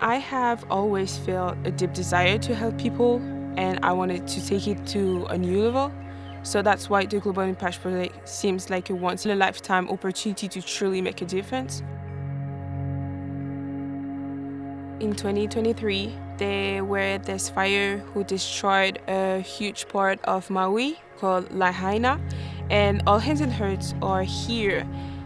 I have always felt a deep desire to help people, and I wanted to take it to a new level. So that's why the Global Impact Project seems like a once-in-a-lifetime opportunity to truly make a difference. In 2023, there were this fire who destroyed a huge part of Maui called Lahaina, and All Hands and Hearts are here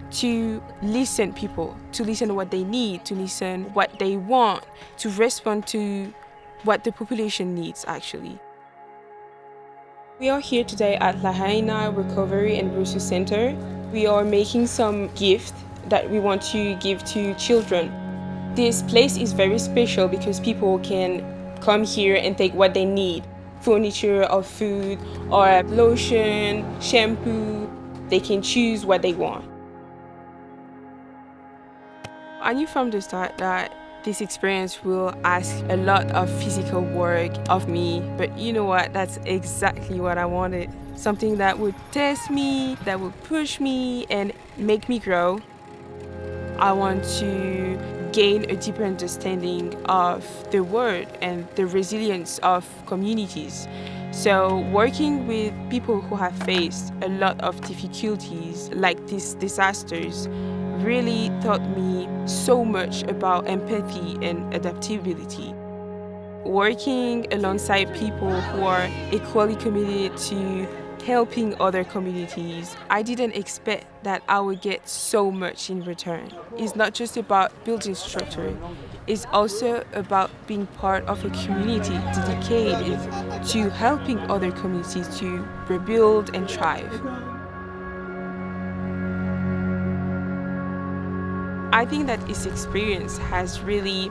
to listen people, to listen what they need, to listen what they want, to respond to what the population needs actually. We are here today at Lahaina Recovery and Resource Center. We are making some gifts that we want to give to children. This place is very special because people can come here and take what they need. Furniture or food or lotion, shampoo. They can choose what they want. I knew from the start that this experience will ask a lot of physical work of me, but you know what? That's exactly what I wanted. Something that would test me, that would push me and make me grow. I want to gain a deeper understanding of the world and the resilience of communities. So working with people who have faced a lot of difficulties like these disasters really taught me so much about empathy and adaptability. Working alongside people who are equally committed to helping other communities, I didn't expect that I would get so much in return. It's not just about building structure, it's also about being part of a community dedicated to helping other communities to rebuild and thrive. I think that this experience has really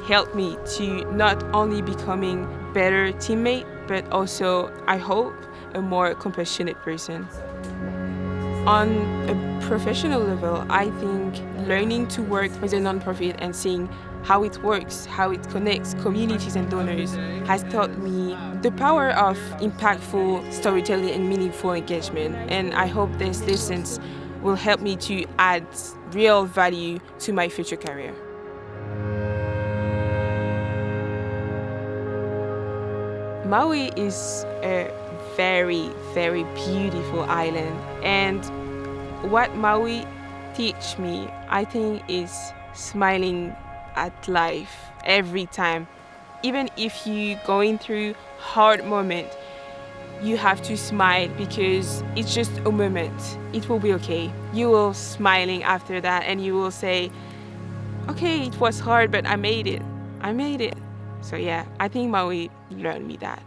helped me to not only becoming a better teammate, but also, I hope, a more compassionate person. On a professional level, I think learning to work with a nonprofit and seeing how it works, how it connects communities and donors has taught me the power of impactful storytelling and meaningful engagement. And I hope these lessons will help me to add real value to my future career. Maui is a very, very beautiful island, and what Maui teach me, I think, is smiling at life every time. Even if you're going through hard moment, you have to smile because it's just a moment. It will be okay. You will smiling after that and you will say, okay, it was hard, but I made it. I made it. So yeah, I think Maui learned me that.